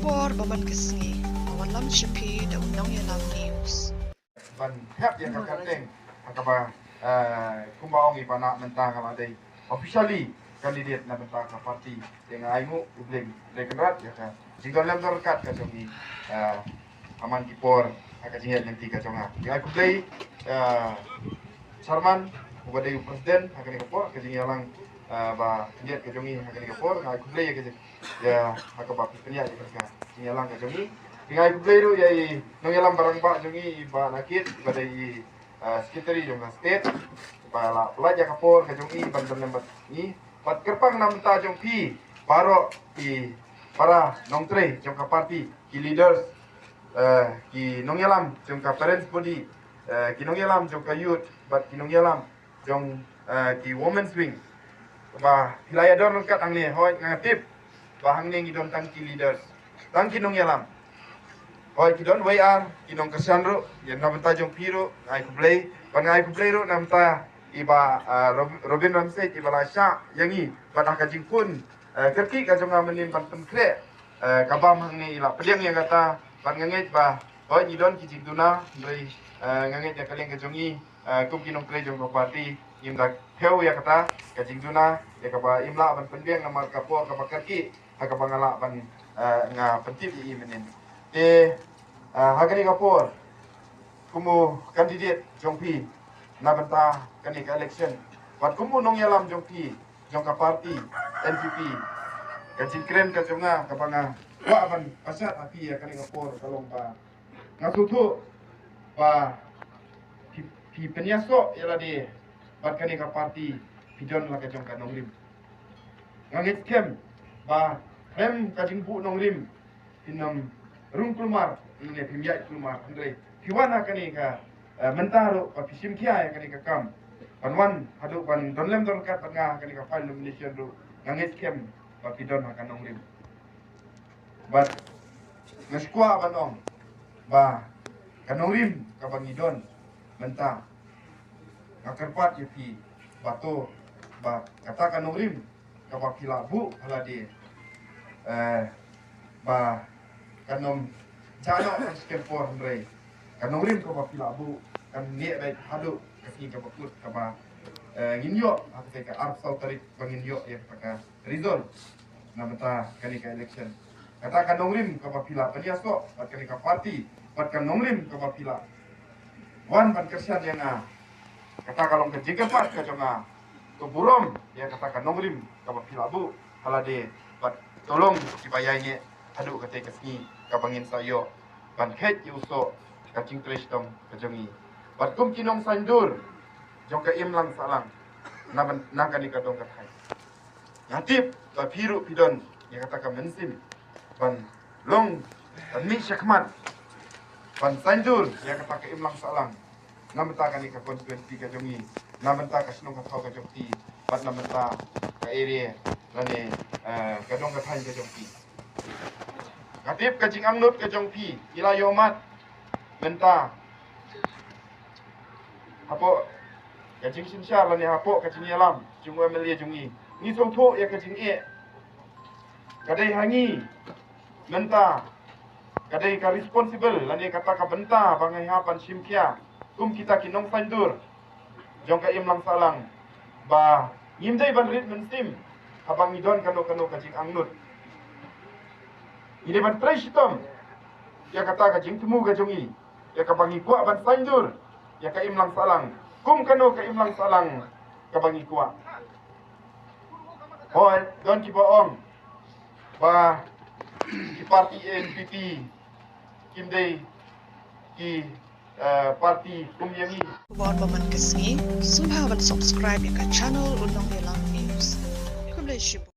kapor baban kesngi awan lam shipi da undang ya lam news ban hep yang kakateng akaba kumbaong ibana mentang kamadai officially candidate na mentang ka party dengan aimu ubling lekenrat ya ka jinggon lem terkat ka jongi aman kipor aka jingat yang tiga jonga yang aku play Sarman ubadai presiden akan dikapor ka jingalang ba jingat ka jongi akan dikapor aku play ya akaba pipenya ya jingalang ka jongi Ingai kubleru yai nongelam barang pak jongi iba nakit badai sekretari jonga state bala pelajar kapor ka jongi bandan lembat ni pat kerpang nam ta jong pi baro i para nongtre jong ka party ki leaders ki nongelam jong ka parents body ki nongelam jong ka youth bat ki nongelam jong ki women's wing ba hilaya don kat ang ni hoy ngatip ba hang ni don tang ki leaders tang ki nongelam Hoy kidon WR kinong kasandro yan namta jong piro ay kublay panay kublay ro namta iba Robin Ramsey iba la sya yangi pada kajingpun kerki ka jong amenin pantum kre kabam hangni ila pediang yang kata pan ngangit ba hoy kidon kijing tuna dari ngangit ya kalian kajongi kum kinong kre jong party imda heu ya kata kajing tuna ya kaba imla ban pendiang nama kapor kaba kerki akabangala ban nga pentip i menin Hagani kapor kumu kandidat jongpi na benta kani ka election wat kumu nong yalam jongpi jongka party NPP kajin kren ka jonga kapanga wa ban pasat api ya kani kapor kalong pa ngasutu pa pi penyaso yala di bat kani ka party pidon la ka jongka nongrim ngangit kem ba rem kajing bu nongrim pinam rung kulmar ini pimya kulmar andre piwana kani ka mentaro pa pisim kia kani ka kam panwan hadu ban donlem don kat nga kani ka file nomination ru ngangit kem pa pidon akan ongrim bat ngeskua banong ba kanongrim ka bangidon menta ngakerpat yepi bato ba kata kanongrim ka ba pilabu halade ba kanom jano skempor ndrei kanom rim ko papila bu kan nie baik hadu kasi ka bakut ka ba nginyo ate ka arsal tarik banginyo ya paka rizon namata kani ka election kata kanom rim ka papila paniaso pat kani ka party pat kanom rim ka papila wan ban kersian yang kata kalong ka jigapat ka jonga to burom ya kata kanom rim ka papila bu halade pat tolong dibayainya hadu kate kasni kabangin sayo ban khet yuso kacing tristom kajongi bat kum kinong sandur jong ka imlang salang na kani ka dong kathai ngatip ba piru pidon ya kata ka mensim ban long tan mi syakmat ban sandur ya kata ka imlang salang namenta kani ka konstituensi kajongi namenta ka snong ka thau ka jokti bat namenta ka area lane ka dong kathai ka jokti Katip kajing angnut ke jongpi ila yomat menta hapo kajing sinsyar lani hapo kajing yalam jungu emelia jungi ni songtho ya kajing kadai hangi menta kadai ka responsible lani kata ka benta bangai hapan simkia kum kita kinong sandur jong ka imlang salang ba ngimdai ban rit menstim habang idon kano kajing angnut ini ban prestom ya kata ka jing temu ka jongi ya ka bangi kuat ban sandur ya ka imlang salang kum kano ka imlang salang ka bangi kuat hoy don ki boong ba ki party NPP kimdei ki party kumyangi wan baban kesngi subscribe ya ka channel undang ya lam news kublay shibu